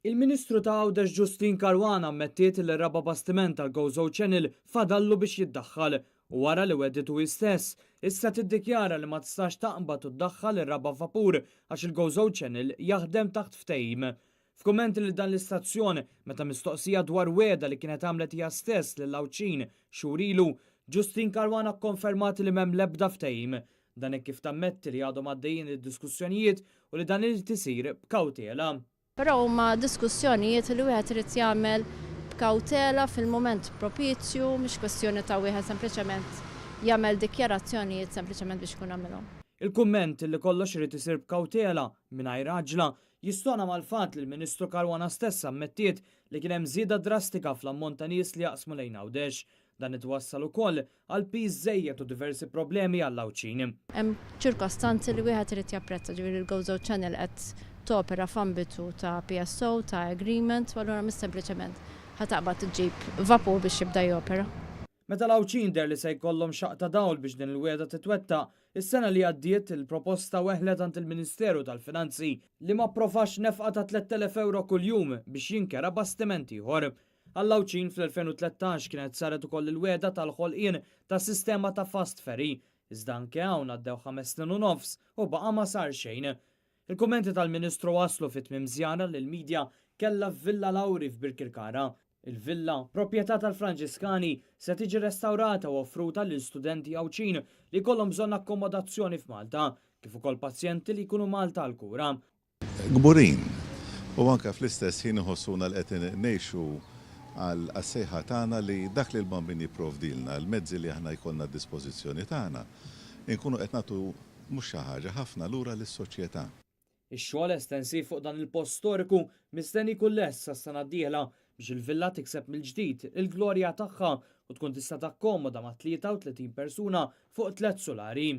Il-Ministru ta' Għawdex Justin Karwana ammettiet li raba bastiment tal-Gozo Channel fadallu biex jiddaħħal u wara li wedditu istess. Issa tiddikjara li ma tistax taqbad u tdaħħal ir-raba vapur għax il-Gozo Channel jaħdem taħt ftehim. F'kumment li dan l-istazzjon meta mistoqsija dwar weda li kienet għamlet hija stess lil Lawċin xurilu, Justin Karwana konfermat li m'hemm l-ebda ftehim. Dan kif tammetti li għadhom għaddejjin id-diskussjonijiet u li dan irid isir b'kawtela. Però huma diskussjonijiet li wieħed irid jagħmel b'kawtela fil-mument propizju, mhix kwestjoni ta' wieħed sempliċement jagħmel dikjarazzjonijiet sempliċement biex ikun għamilhom. Il-kumment li kollox irid isir b'kawtela mingħajr għaġla jistona mal-fatt li l-Ministru Karwana stess ammettiet li kien hemm żieda drastika fl-ammont ta' nies li jaqsmu lejn Għawdex. Dan itwassal ukoll għal piż żejjed u diversi problemi għal Lawċin. Hemm ċirkostanzi li wieħed irid japprezza, ġifieri il-Gozo Channel qed topera f'ambitu ta' PSO, ta' agreement, u allura mis sempliċement ħataqbad tġib vapur biex jibda jopera. Meta Lawċin der li se jkollhom xaqta dawl biex din il-weda titwetta, is-sena li għaddiet il-proposta weħlet għand il-Ministeru tal-Finanzi li ma provax nefqa ta' 3,000 euro kuljum biex jinkera bastiment ieħor. Għall-Lawċin fl-2013 kienet saret ukoll il-weda tal-ħolqien ta' sistema ta' fast ferry, iżda anke hawn għaddew 5 snin u nofs u baqa' ma sar xejn. Il-kummenti tal-Ministru waslu fit-tmiem żjara lill-midja kellha f'Villa Lawri f'Birkirkara. Il-villa, proprjetà tal-Franġiskani, se tiġi restawrata u offruta lil studenti Għawċin li jkollhom bżonn akkomodazzjoni f'Malta, kif ukoll pazjenti li jkunu Malta għal kura. Gburin, u anke fl-istess ħin iħossuna li qed ngħixu għal assejħa tagħna li dak li l-bambin jipprovdilna, l-mezzi li aħna jkollna d-dispożizzjoni tagħna, inkunu qed nagħtu mhux xi ħaġa ħafna lura lis-soċjetà. Ix-xogħol estensiv fuq dan il-post storiku mistenni jkun lest sas-sena d-dieħla biex il-villa tikseb mill-ġdid il-glorja tagħha u tkun tista' takkomoda ma' 33 persuna fuq 3 solari.